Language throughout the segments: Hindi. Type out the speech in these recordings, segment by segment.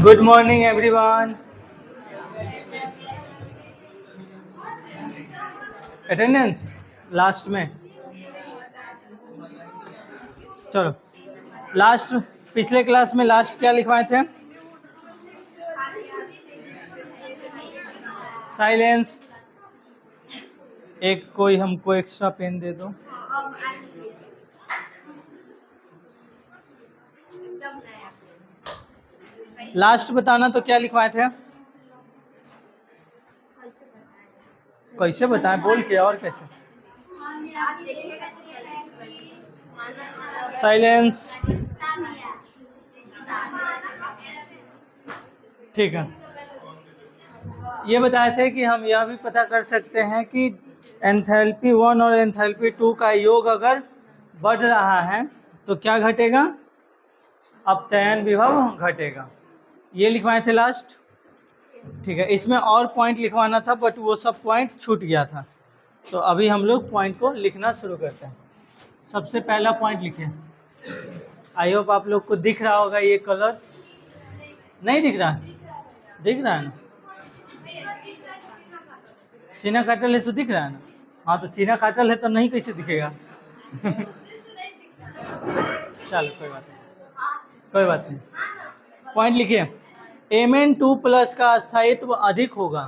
Good morning everyone. Attendance last में, चलो लास्ट पिछले क्लास में लास्ट क्या लिखवाए थे? साइलेंस। एक कोई हमको एक्स्ट्रा पेन दे दो। लास्ट बताना तो क्या लिखवाए थे? कैसे बताएं बोल के, और कैसे? साइलेंस। ठीक है, ये बताए थे कि हम यह भी पता कर सकते हैं कि एंथैल्पी 1 और एंथैल्पी 2 का योग अगर बढ़ रहा है तो क्या घटेगा? अपचयन विभव घटेगा। ये लिखवाए थे लास्ट। ठीक है, इसमें और पॉइंट लिखवाना था बट वो सब पॉइंट छूट गया था, तो अभी हम लोग पॉइंट को लिखना शुरू करते हैं। सबसे पहला पॉइंट लिखिए। आई होप आप लोग को दिख रहा होगा ये कलर। नहीं दिख रहा? दिख रहा है ना? चीना काटल है तो दिख रहा है ना? हाँ, तो चीना काटल है तो नहीं कैसे दिखेगा? चलो कोई बात नहीं, कोई बात नहीं। पॉइंट लिखिए। Mn2+ का स्थायित्व अधिक होगा।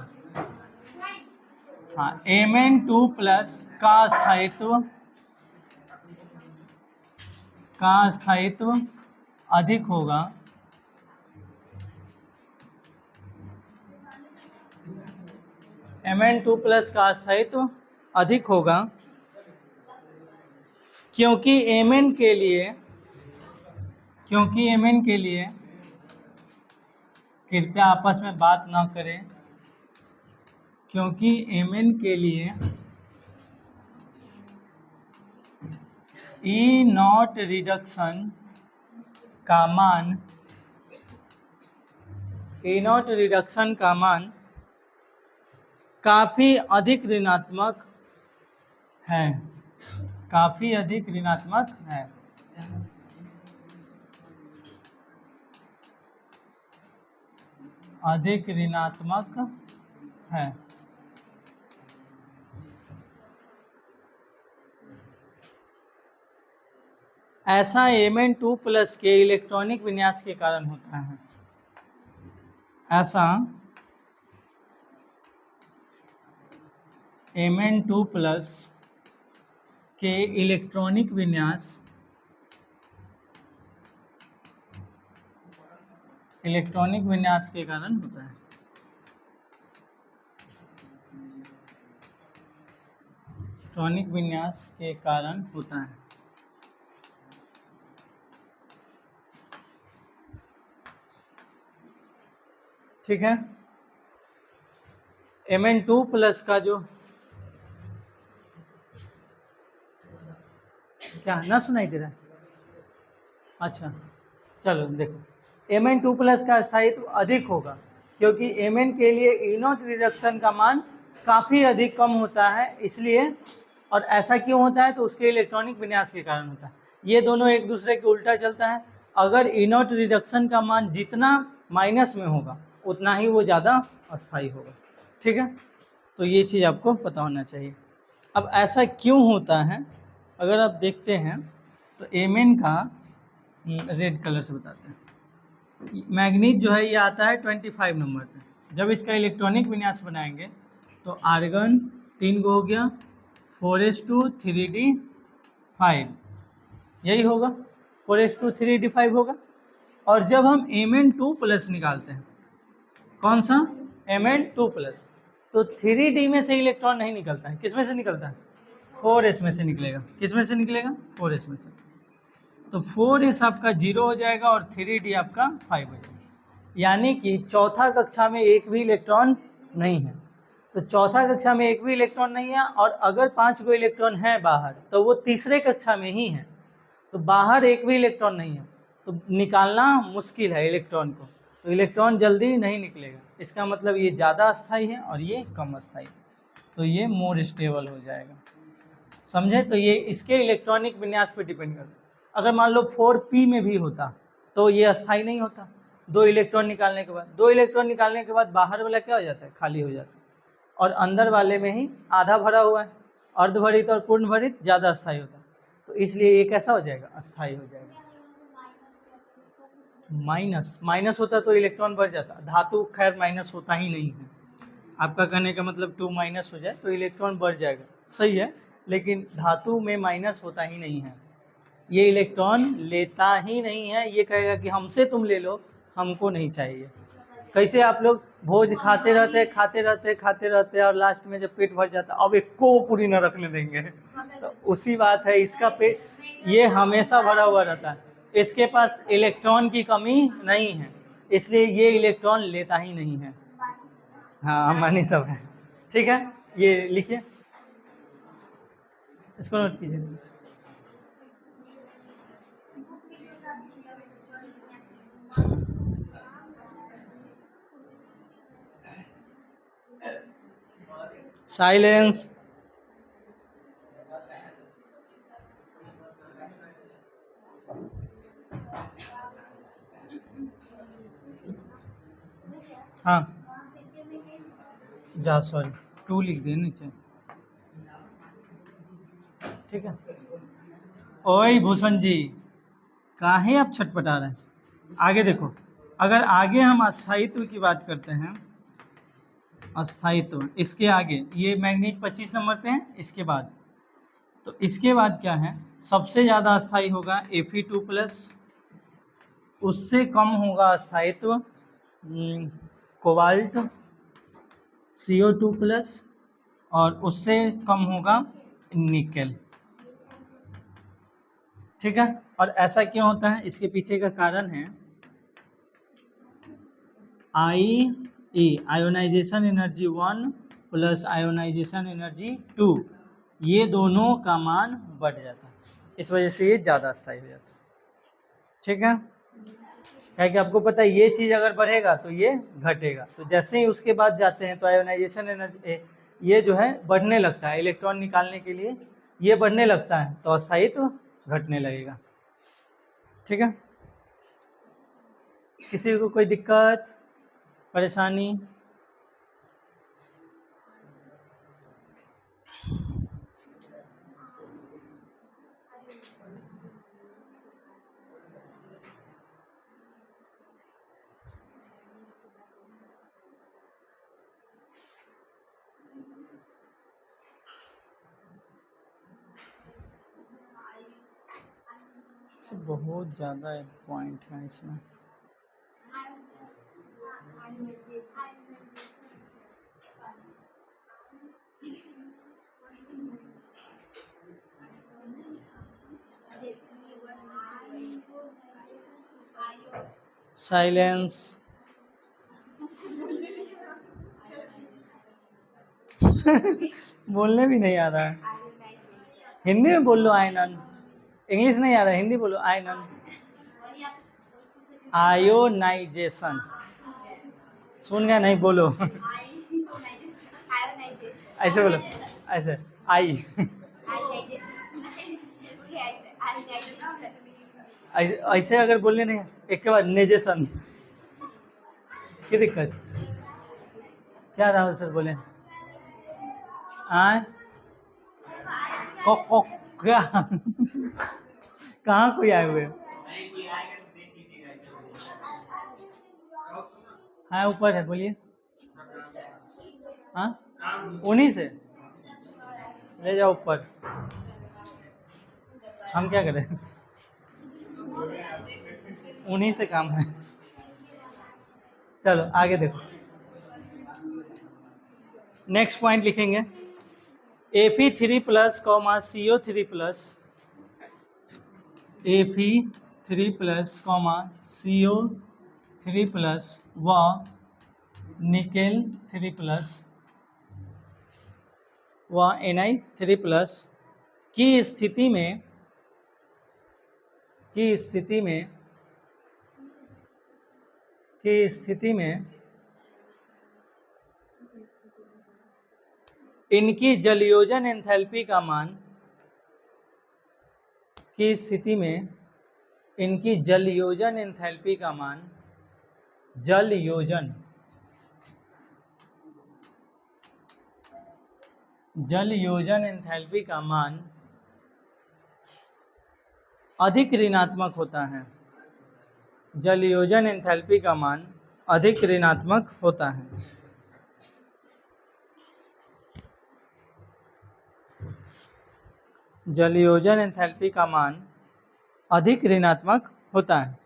हाँ, Mn2+ का स्थायित्व अधिक होगा Mn2+ का स्थायित्व अधिक होगा क्योंकि Mn के लिए कृपया आपस में बात ना करें, क्योंकि Mn के लिए E0 रिडक्शन का मान काफी अधिक ऋणात्मक है, काफी अधिक ऋणात्मक है। अधिक ऋणात्मक है। ऐसा Mn2+ के इलेक्ट्रॉनिक विन्यास के कारण होता है। ऐसा Mn2+ के इलेक्ट्रॉनिक विन्यास के कारण होता है। इलेक्ट्रॉनिक विन्यास के कारण होता है। ठीक है, Mn2+ का जो क्या ना सुनाई दे रहा है? अच्छा चलो देखो, Mn2+ का स्थायित्व अधिक होगा क्योंकि Mn के लिए E0 रिडक्शन का मान काफ़ी अधिक कम होता है, इसलिए। और ऐसा क्यों होता है? तो उसके इलेक्ट्रॉनिक विन्यास के कारण होता है। ये दोनों एक दूसरे के उल्टा चलता है। अगर E0 रिडक्शन का मान जितना माइनस में होगा उतना ही वो ज़्यादा अस्थायी होगा। ठीक है, तो ये चीज़ आपको पता होना चाहिए। अब ऐसा क्यों होता है अगर आप देखते हैं तो Mn का रेड कलर से बताते हैं। मैग्नीज जो है ये आता है 25 नंबर पे। जब इसका इलेक्ट्रॉनिक विन्यास बनाएंगे तो आर्गन 3 गो हो गया, 4s2 3d5, यही होगा, 4s2 3d5 होगा। और जब हम Mn2+ निकालते हैं, कौन सा? Mn2+, तो 3d में से इलेक्ट्रॉन नहीं निकलता है। किस में से निकलता है? 4s में से निकलेगा। किस में से निकलेगा? 4s में से। तो 4s आपका 0 हो जाएगा और 3d आपका 5 हो जाएगा। यानी कि चौथा कक्षा में एक भी इलेक्ट्रॉन नहीं है। तो चौथा कक्षा में एक भी इलेक्ट्रॉन नहीं है, और अगर 5 गो इलेक्ट्रॉन है बाहर तो वो तीसरे कक्षा में ही है। तो बाहर एक भी इलेक्ट्रॉन नहीं है तो निकालना मुश्किल है इलेक्ट्रॉन को, तो इलेक्ट्रॉन जल्दी नहीं निकलेगा। इसका मतलब ये ज़्यादा अस्थायी है और ये कम अस्थायी, तो ये मोर स्टेबल हो जाएगा। समझे? तो ये इसके इलेक्ट्रॉनिक विन्यास पे डिपेंड करता है। अगर मान लो 4p में भी होता तो ये अस्थायी नहीं होता। दो इलेक्ट्रॉन निकालने के बाद, दो इलेक्ट्रॉन निकालने के बाद बाहर वाला क्या हो जाता है, खाली हो जाता है, और अंदर वाले में ही आधा भरा हुआ है। अर्धभरित और पूर्ण भरित ज़्यादा स्थायी होता है, तो इसलिए ये कैसा हो जाएगा, अस्थायी हो जाएगा। माइनस, माइनस होता तो इलेक्ट्रॉन बढ़ जाता, धातु खैर माइनस होता ही नहीं है। आपका कहने का मतलब 2 माइनस हो जाए तो इलेक्ट्रॉन बढ़ जाएगा, सही है, लेकिन धातु में माइनस होता ही नहीं है, ये इलेक्ट्रॉन लेता ही नहीं है, ये कहेगा कि हमसे तुम ले लो, हमको नहीं चाहिए। कैसे आप लोग भोज खाते रहते और लास्ट में जब पेट भर जाता अब एक को पूरी न रखने देंगे, तो उसी बात है, इसका पेट ये हमेशा भरा हुआ रहता है, इसके पास इलेक्ट्रॉन की कमी नहीं है, इसलिए ये इलेक्ट्रॉन लेता ही नहीं है। हाँ, मानी सब है, ठीक है, ये लिखिए, इसको नोट कीजिए। साइलेंस। हाँ जा, सॉरी 2 लिख दे नीचे, ठीक है। ओए भूषण जी, काहे आप छटपटा रहे हैं, आगे देखो, अगर आगे हम अस्थायित्व की बात करते हैं, अस्थायित्व, इसके आगे ये मैग्नीज 25 नंबर पे है, इसके बाद, तो इसके बाद क्या है, सबसे ज़्यादा अस्थायी होगा Fe2+, उससे कम होगा अस्थायित्व कोबाल्ट CO2+, और उससे कम होगा निकेल, ठीक है। और ऐसा क्यों होता है, इसके पीछे का कारण है IE, ionisation energy 1 plus ionisation energy 2, ये दोनों का मान बढ़ जाता है, इस वजह से ये ज़्यादा स्थायी हो जाता है, ठीक है। क्या कि आपको पता है ये चीज़ अगर बढ़ेगा तो ये घटेगा, तो जैसे ही उसके बाद जाते हैं तो आयोनाइजेशन एनर्जी ये जो है बढ़ने लगता है, इलेक्ट्रॉन निकालने के लिए ये बढ़ने लगता है, तो अस्थायित्व घटने लगेगा, ठीक है। किसी को कोई दिक्कत परेशानी? बहुत ज़्यादा पॉइंट है इसमें, साइलेंस। बोलने भी नहीं आ रहा है, हिंदी में बोल लो आयनन, इंग्लिश नहीं आ रहा है, हिंदी बोलो आयनन। आयोनाइजेशन, सुन गया नहीं, बोलो ऐसे बोलो, ऐसे आई, ऐसे अगर बोलने नहीं, एक के बाद नेजेशन, क्या दिक्कत, क्या राहुल सर बोले, आए क्या कहाँ कोई आए हुए, हाँ ऊपर है, बोलिए, हाँ उन्हीं से ले जाओ ऊपर, हम क्या करें, उन्हीं से काम है। चलो आगे देखो, नेक्स्ट पॉइंट लिखेंगे Fe3+ CO3+, Fe3+ CO3+ व निकेल 3+ व Ni3+ की स्थिति में इनकी जलयोजन एंथैल्पी का मान, की स्थिति में इनकी जलयोजन एंथैल्पी का मान जल योजन, जल योजन एंथैल्पी का मान अधिक ऋणात्मक होता है। जल योजन एंथैल्पी का मान अधिक ऋणात्मक होता है। जल योजन एंथैल्पी का मान अधिक ऋणात्मक होता है।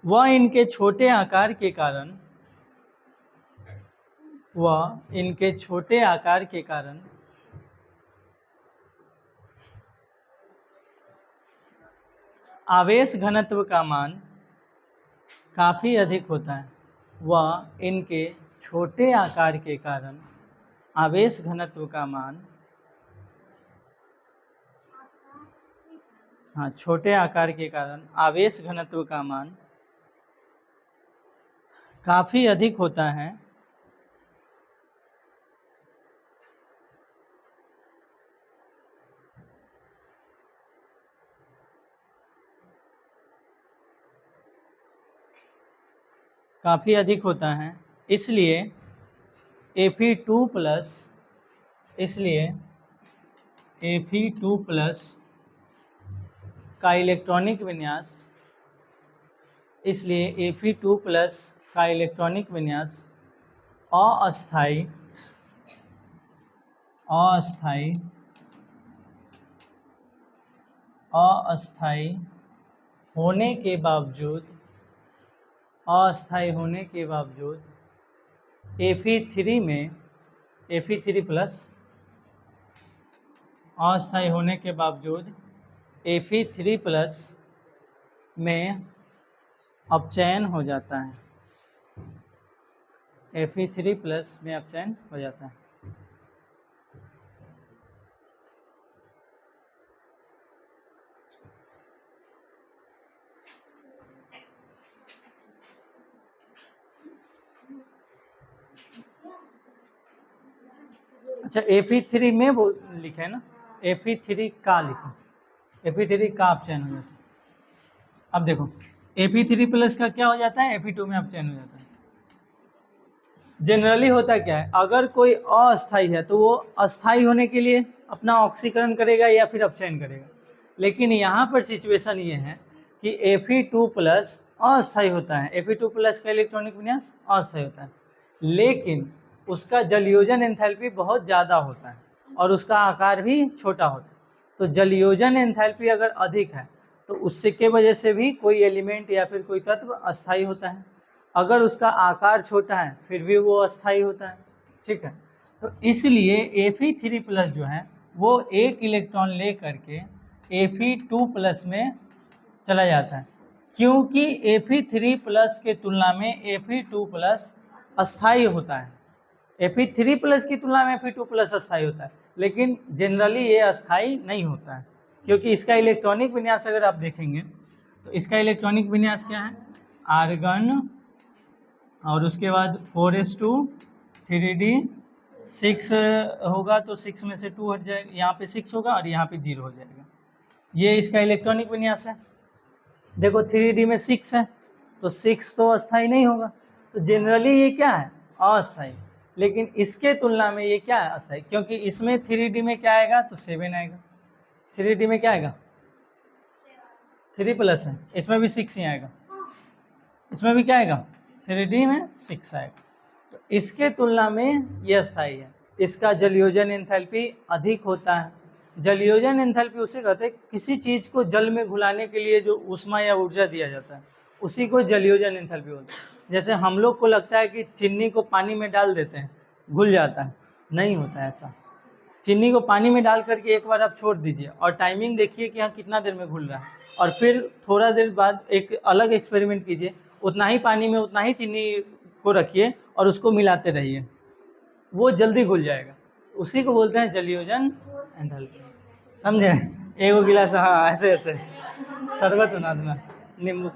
वह इनके छोटे आकार के कारण आवेश घनत्व का मान काफ़ी अधिक होता है। वह इनके छोटे आकार के कारण आवेश घनत्व का मान, छोटे आकार के कारण आवेश घनत्व का मान काफ़ी अधिक होता है। काफ़ी अधिक होता है, इसलिए Fe2 प्लस का इलेक्ट्रॉनिक विन्यास, इसलिए Fe2 प्लस का इलेक्ट्रॉनिक विन्यास अस्थायी होने के बावजूद Fe3 में Fe3 प्लस अस्थायी होने के बावजूद Fe3 प्लस में अपचयन हो जाता है। Fe3 प्लस में अपचयन हो जाता है। अच्छा, Fe3 में वो लिखे है ना, Fe3 का लिखो, Fe3 का अपचयन हो जाता है। अब देखो Fe3 प्लस का क्या हो जाता है, Fe2 में अपचयन हो जाता है। जनरली होता क्या है, अगर कोई अस्थाई है तो वो अस्थाई होने के लिए अपना ऑक्सीकरण करेगा या फिर अपचयन करेगा, लेकिन यहाँ पर सिचुएशन ये है कि Fe2 प्लस अस्थाई होता है। Fe2 प्लस का इलेक्ट्रॉनिक विन्यास अस्थाई होता है, लेकिन उसका जलयोजन एंथैल्पी बहुत ज़्यादा होता है और उसका आकार भी छोटा होता है। तो जलयोजन एंथैल्पी अगर अधिक है तो उससे के वजह से भी कोई एलिमेंट या फिर कोई तत्व अस्थाई होता है। अगर उसका आकार छोटा है फिर भी वो अस्थाई होता है। ठीक है, तो इसलिए Fe3 प्लस जो है वो एक इलेक्ट्रॉन ले करके Fe2 प्लस में चला जाता है, क्योंकि Fe3 प्लस के तुलना में Fe2 प्लस अस्थाई होता है। Fe3 प्लस की तुलना में Fe2 प्लस अस्थाई होता है, लेकिन जनरली ये अस्थाई नहीं होता है, क्योंकि इसका इलेक्ट्रॉनिक विन्यास अगर आप देखेंगे तो इसका इलेक्ट्रॉनिक विन्यास क्या है, आर्गन और उसके बाद 4s2 3d 6 होगा तो 6 में से 2 हट जाएगा, यहाँ पे 6 होगा और यहाँ पे 0 हो जाएगा। ये इसका इलेक्ट्रॉनिक विन्यास है। देखो 3d में 6 है तो 6 तो अस्थाई नहीं होगा, तो जनरली ये क्या है, अस्थाई। लेकिन इसके तुलना में ये क्या है, अस्थाई, क्योंकि इसमें 3d में क्या आएगा तो 7 आएगा। 3d में क्या आएगा, 3 प्लस है, इसमें भी 6 ही आएगा, इसमें भी क्या आएगा 3d में 6 आएगा। तो इसके तुलना में ये अस्थाई है। इसका जलयोजन एंथैल्पी अधिक होता है। जलयोजन एंथैल्पी उसे कहते हैं किसी चीज़ को जल में घुलाने के लिए जो ऊष्मा या ऊर्जा दिया जाता है उसी को जलयोजन एंथैल्पी होता है। जैसे हम लोग को लगता है कि चीनी को पानी में डाल देते हैं घुल जाता है, नहीं होता है ऐसा। चीनी को पानी में डाल करके एक बार आप छोड़ दीजिए और टाइमिंग देखिए कि हाँ कितना देर में घुल रहा है, और फिर थोड़ा देर बाद एक अलग एक्सपेरिमेंट कीजिए, उतना ही पानी में उतना ही चीनी को रखिए और उसको मिलाते रहिए, वो जल्दी घुल जाएगा। उसी को बोलते हैं जलयोजन एंथैल्पी। समझे, एक गिलास, हाँ ऐसे ऐसे शरबत बना दूंगा, नींबू।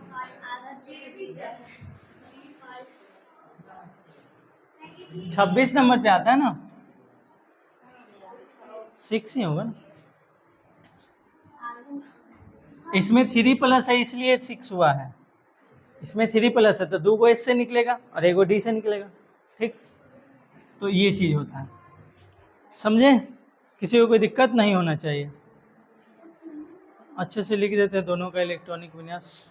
छब्बीस नंबर पे आता है ना, 6 ही होगा ना, इसमें 3 प्लस है इसलिए 6 हुआ है। इसमें 3+ है तो 2 गो S से निकलेगा और 1 गो D से निकलेगा, ठीक। तो ये चीज़ होता है, समझे? किसी को कोई दिक्कत नहीं होना चाहिए। अच्छे से लिख देते हैं दोनों का इलेक्ट्रॉनिक विन्यास।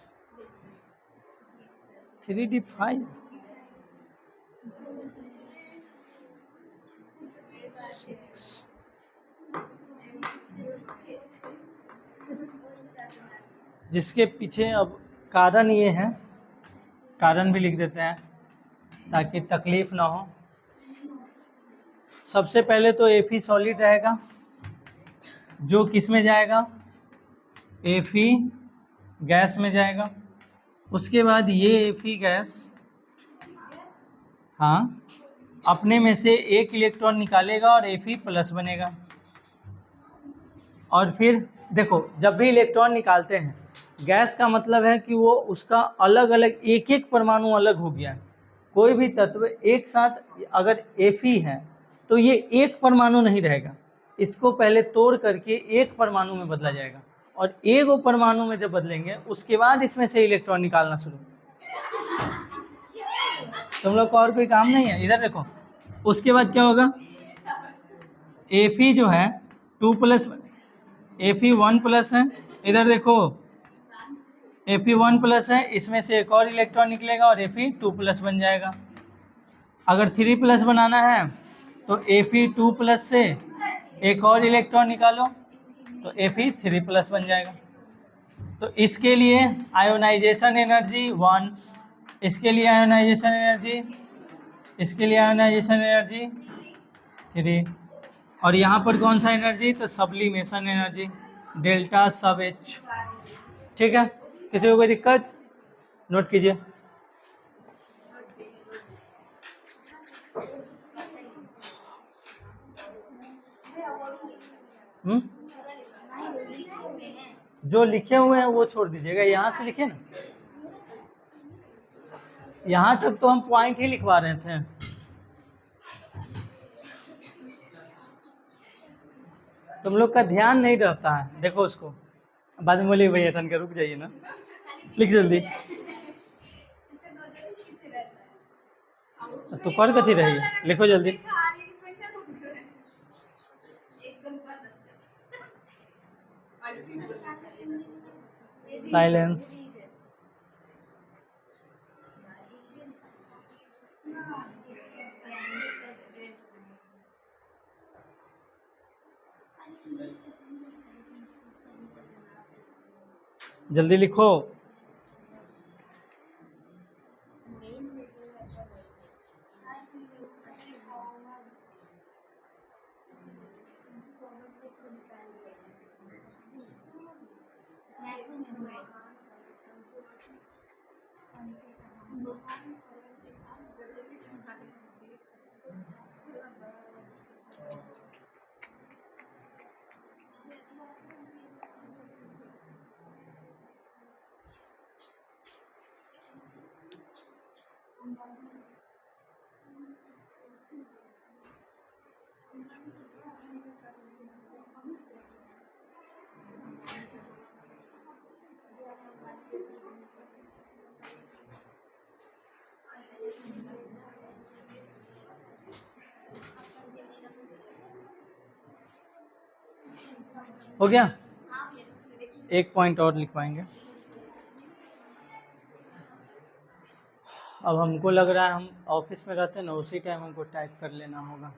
3D5 जिसके पीछे अब कारण ये है, कारण भी लिख देते हैं ताकि तकलीफ ना हो। सबसे पहले तो Fe सॉलिड रहेगा, जो किस में जाएगा, Fe गैस में जाएगा। उसके बाद ये Fe गैस, हाँ, अपने में से एक इलेक्ट्रॉन निकालेगा और Fe+ बनेगा। और फिर देखो, जब भी इलेक्ट्रॉन निकालते हैं, गैस का मतलब है कि वो उसका अलग अलग एक एक परमाणु अलग हो गया है। कोई भी तत्व एक साथ अगर Fe है तो ये एक परमाणु नहीं रहेगा, इसको पहले तोड़ करके एक परमाणु में बदला जाएगा, और एक परमाणु में जब बदलेंगे उसके बाद इसमें से इलेक्ट्रॉन निकालना शुरू। तुम लोग को और कोई काम नहीं है, इधर देखो। उसके बाद क्या होगा, Fe जो है 2+, Fe 1+ है, इधर देखो Fe 1+ है, इसमें से एक और इलेक्ट्रॉन निकलेगा और Fe 2+ बन जाएगा। अगर 3+ बनाना है तो Fe 2+ से एक और इलेक्ट्रॉन निकालो तो Fe 3+ बन जाएगा। तो इसके लिए आयोनाइजेशन एनर्जी 1, इसके लिए आयोनाइजेशन एनर्जी, इसके लिए आयोनाइजेशन एनर्जी 3, और यहाँ पर कौन सा एनर्जी, तो सब्लिमेशन एनर्जी डेल्टा सब H, ठीक है। किसी को कोई दिक्कत, नोट कीजिए। जो लिखे हुए हैं वो छोड़ दीजिएगा, यहाँ से लिखे ना, यहाँ तक तो हम पॉइंट ही लिखवा रहे थे। तुम लोग का ध्यान नहीं रहता है, देखो उसको बाद में बोलिए भैया तन के रुक जाइए ना, लिख जल्दी। तो कर कथी रही, लिखो जल्दी। साइलेंस। जल्दी लिखो। हो गया, एक पॉइंट और लिखवाएंगे। अब हमको लग रहा है हम ऑफिस में रहते हैं ना, उसी टाइम हमको टाइप कर लेना होगा।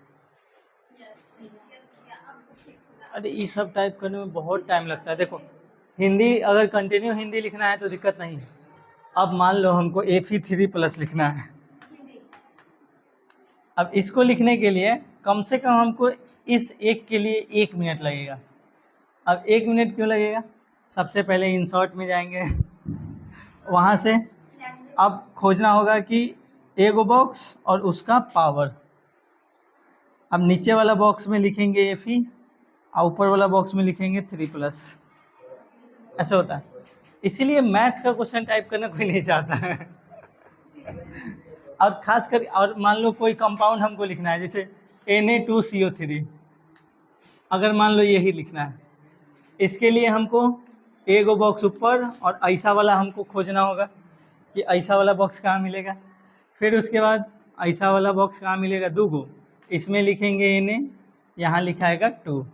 अरे ये सब टाइप करने में बहुत टाइम लगता है। देखो हिंदी अगर कंटिन्यू हिंदी लिखना है तो दिक्कत नहीं है। अब मान लो हमको Fe 3+ लिखना है, अब इसको लिखने के लिए कम से कम हमको इस एक के लिए 1 मिनट लगेगा। अब 1 मिनट क्यों लगेगा, सबसे पहले इंसर्ट में जाएंगे, वहाँ से अब खोजना होगा कि एगो बॉक्स और उसका पावर। अब नीचे वाला बॉक्स में लिखेंगे Fe और ऊपर वाला बॉक्स में लिखेंगे 3+, ऐसा होता है। इसीलिए मैथ का क्वेश्चन टाइप करना कोई नहीं चाहता है। और खास कर, और मान लो कोई कंपाउंड हमको लिखना है, जैसे Na2CO3, अगर मान लो यही लिखना है, इसके लिए हमको एगो बॉक्स ऊपर और ऐसा वाला हमको खोजना होगा। कि ऐसा वाला बॉक्स कहाँ मिलेगा। फिर उसके बाद ऐसा वाला बॉक्स कहाँ मिलेगा, 2 गो। इसमें लिखेंगे Na, यहाँ लिखाएगा 2,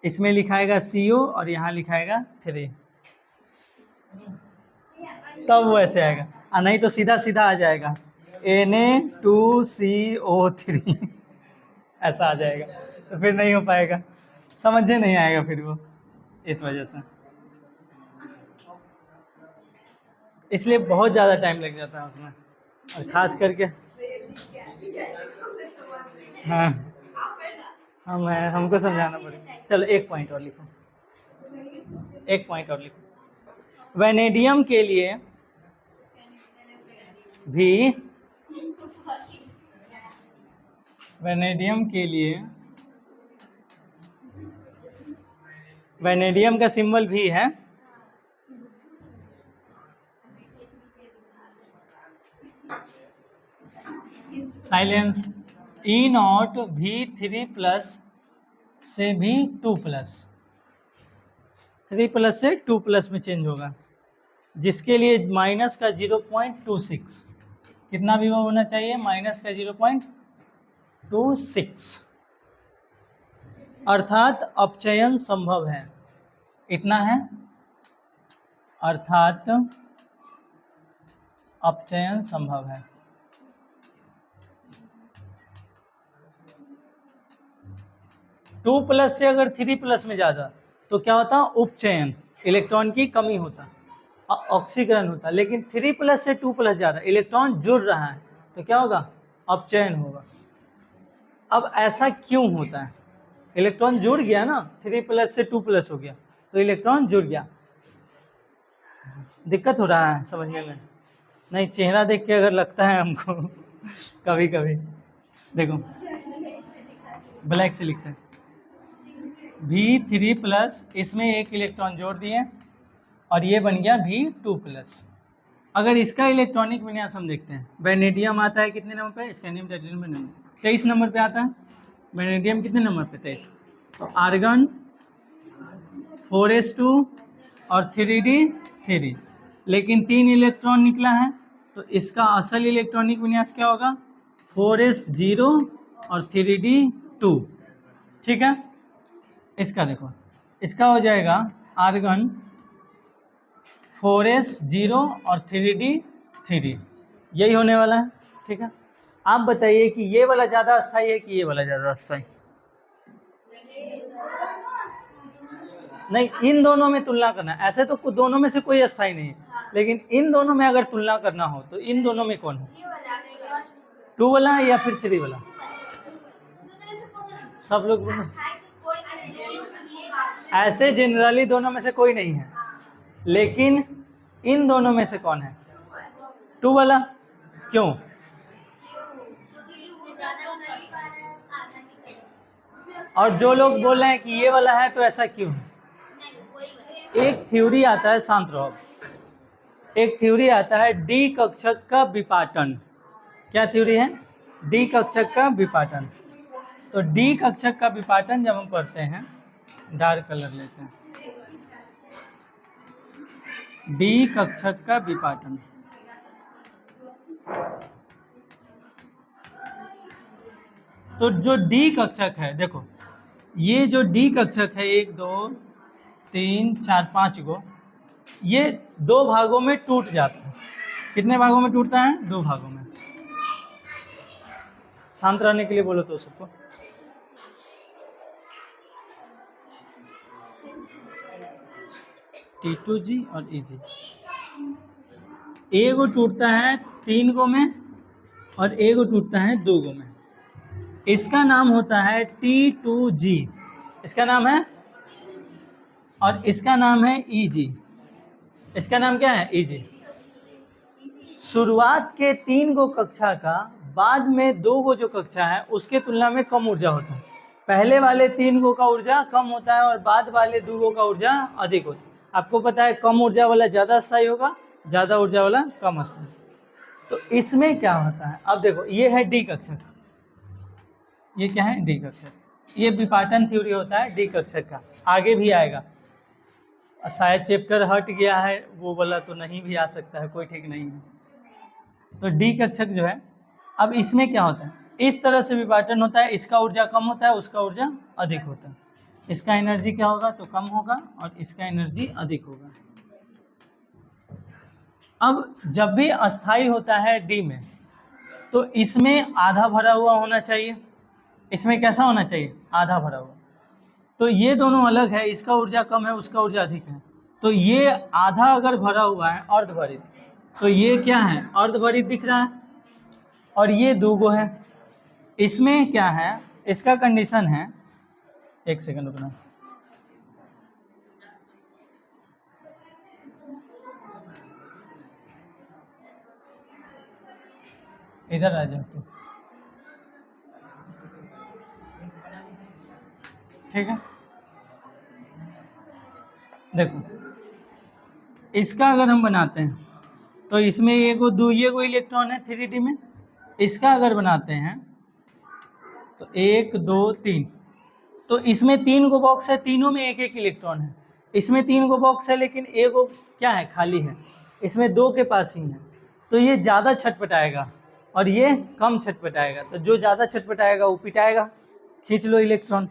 इसमें लिखाएगा CO और यहाँ लिखाएगा 3, तब वो ऐसे आएगा। और नहीं तो सीधा सीधा आ जाएगा Na2CO3 ऐसा आ जाएगा, तो फिर नहीं हो पाएगा, समझे नहीं आएगा फिर वो, इस वजह से। इसलिए बहुत ज़्यादा टाइम लग जाता है उसमें, और ख़ास करके हाँ हमको समझाना पड़ेगा। चलो एक पॉइंट और लिखो, एक पॉइंट और लिखो। वैनेडियम के लिए भी, वैनेडियम के लिए, वैनेडियम का सिंबल भी है, साइलेंस E0 V3+ से भी 2+, 3+ से 2+ में चेंज होगा, जिसके लिए माइनस का 0.26, कितना विभव होना चाहिए, माइनस का 0.26, अर्थात अपचयन संभव है, इतना है, अर्थात अपचयन संभव है। टू प्लस से अगर 3+ में ज़्यादा तो क्या होता, उपचयन, इलेक्ट्रॉन की कमी होता, ऑक्सीकरण होता। लेकिन 3+ से 2+ ज़्यादा, इलेक्ट्रॉन जुड़ रहा है, तो क्या होगा, अपचयन होगा। अब ऐसा क्यों होता है, इलेक्ट्रॉन जुड़ गया ना, 3+ से 2+ हो गया तो इलेक्ट्रॉन जुड़ गया, दिक्कत हो रहा है समझने में, नहीं चेहरा देख के अगर लगता है हमको कभी कभी, देखो ब्लैक से लिखते हैं, V3+, इसमें एक इलेक्ट्रॉन जोड़ दिए और ये बन गया V2+। अगर इसका इलेक्ट्रॉनिक विन्यास हम देखते हैं, वैनेडियम आता है कितने नंबर पे, स्कैंडियम टाइटेनियम वैनेडियम 23 नंबर पे आता है, वैनेडियम कितने नंबर पे, 23। तो आर्गन 4s2 और 3d3, लेकिन 3 इलेक्ट्रॉन निकला है, तो इसका असल इलेक्ट्रॉनिक विन्यास क्या होगा, 4s0 और 3d2, ठीक है। इसका देखो, इसका हो जाएगा आर्गन 4s0 और 3d3, यही होने वाला है, ठीक है। आप बताइए कि ये वाला ज़्यादा अस्थाई है कि ये वाला ज़्यादा अस्थाई, नहीं इन दोनों में तुलना करना, ऐसे तो दोनों में से कोई अस्थाई नहीं है, लेकिन इन दोनों में अगर तुलना करना हो तो इन दोनों में कौन है, 2 वाला या फिर 3 वाला, सब लोग ऐसे जनरली दोनों में से कोई नहीं है, लेकिन इन दोनों में से कौन है, 2 वाला, क्यों, और जो लोग बोल रहे हैं कि ये वाला है तो ऐसा क्यों है। एक थ्योरी आता है, शांत रहो, एक थ्योरी आता है डी कक्षक का विपाटन, क्या थ्योरी है, डी कक्षक का विपाटन। तो डी कक्षक का विपाटन जब हम पढ़ते हैं, डार्क कलर लेते हैं, डी कक्षक का विपाटन, तो जो डी कक्षक है, देखो ये जो डी कक्षक है 1 2 3 4 5 गो, ये 2 भागों में टूट जाता है, कितने भागों में टूटता है, 2 भागों में। शांत रहने के लिए बोलो तो सबको, T2G और EG, ए गो टूटता है 3 गो में और ए गो टूटता है 2 गो में, इसका नाम होता है T2G, इसका नाम है, और इसका नाम है EG, इसका नाम क्या है, EG। शुरुआत के 3 गो कक्षा का बाद में 2 गो जो कक्षा है उसके तुलना में कम ऊर्जा होता है, पहले वाले 3 गो का ऊर्जा कम होता है और बाद वाले 2 गो का ऊर्जा अधिक होता है। आपको पता है कम ऊर्जा वाला ज़्यादा स्थायी होगा, ज़्यादा ऊर्जा वाला कम स्थायी। तो इसमें क्या होता है, अब देखो ये है डी कक्षक, ये क्या है, डी कक्षक, ये विपाटन थ्योरी होता है डी कक्षक का, आगे भी आएगा। शायद चैप्टर हट गया है वो वाला, तो नहीं भी आ सकता है, कोई ठीक नहीं है। तो डी कक्षक जो है, अब इसमें क्या होता है, इस तरह से विभाजन होता है, इसका ऊर्जा कम होता है, उसका ऊर्जा अधिक होता है। इसका एनर्जी क्या होगा, तो कम होगा, और इसका एनर्जी अधिक होगा। अब जब भी अस्थाई होता है डी में, तो इसमें आधा भरा हुआ होना चाहिए, इसमें कैसा होना चाहिए, आधा भरा हुआ। तो ये दोनों अलग है, इसका ऊर्जा कम है, उसका ऊर्जा अधिक है। तो ये आधा अगर भरा हुआ है अर्धभरित, तो ये क्या है, अर्धभरित दिख रहा है, और ये दूगो है। इसमें क्या है, इसका कंडीशन है, एक सेकंड रुकना, इधर आ जाओ तो ठीक है। देखो इसका अगर हम बनाते हैं, तो इसमें ये को इलेक्ट्रॉन है 3D में। इसका अगर बनाते हैं तो 1 2 3, तो इसमें 3 गो बॉक्स है, तीनों में एक एक इलेक्ट्रॉन है। इसमें 3 गो बॉक्स है, लेकिन एक गो क्या है, खाली है। इसमें 2 के पास ही है, तो ये ज़्यादा छटपटाएगा और ये कम छटपटाएगा। तो जो ज़्यादा छटपटाएगा वो पिटाएगा, खींच लो इलेक्ट्रॉन।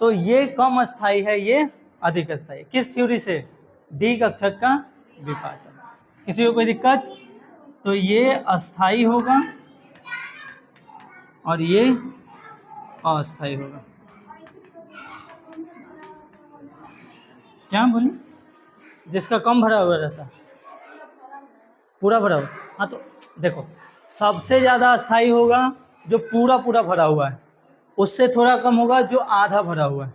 तो ये कम अस्थाई है, ये अधिक अस्थाई। किस थ्योरी से, डी कक्षक का विपाटन। किसी को कोई दिक्कत, तो ये अस्थाई होगा और ये अस्थाई होगा। क्या बोली, जिसका कम भरा हुआ रहता है, पूरा भरा हुआ। हाँ तो देखो, सबसे ज़्यादा अस्थाई होगा जो पूरा पूरा भरा हुआ है, उससे थोड़ा कम होगा जो आधा भरा हुआ है,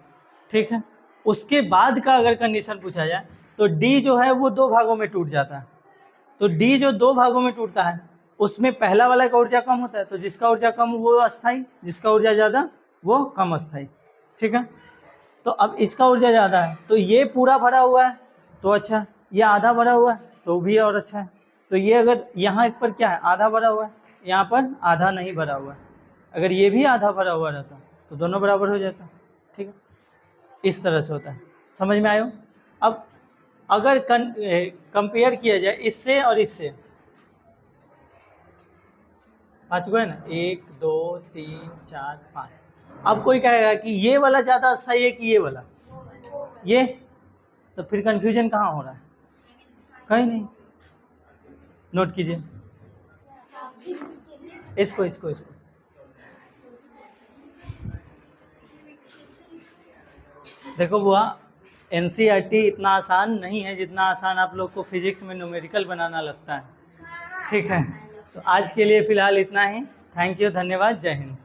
ठीक है। उसके बाद का अगर कंडीशन पूछा जाए, तो डी जो है वो 2 भागों में टूट जाता है। तो डी जो 2 भागों में टूटता है, उसमें पहला वाला का ऊर्जा कम होता है, तो जिसका ऊर्जा कम वो अस्थाई, जिसका ऊर्जा ज़्यादा वो कम अस्थाई, ठीक है। तो अब इसका ऊर्जा ज़्यादा है, तो ये पूरा भरा हुआ है तो अच्छा, ये आधा भरा हुआ है तो भी और अच्छा है। तो ये अगर यहाँ पर क्या है, आधा भरा हुआ है, यहाँ पर आधा नहीं भरा हुआ है, अगर ये भी आधा भरा हुआ रहता तो दोनों बराबर हो जाता, ठीक है। इस तरह से होता है, समझ में आयो। अब अगर कंपेयर किया जाए इससे और इससे, 5 गो है ना, 1 2 3 4 5। अब कोई कहेगा कि ये वाला ज़्यादा अस्थाई है कि ये वाला, ये, तो फिर कंफ्यूजन कहाँ हो रहा है, कहीं नहीं। नोट कीजिए इसको इसको इसको। देखो बुआ, NCERT इतना आसान नहीं है जितना आसान आप लोग को फिजिक्स में न्यूमेरिकल बनाना लगता है, ठीक है। तो आज के लिए फ़िलहाल इतना ही। थैंक यू, धन्यवाद, जय हिंद।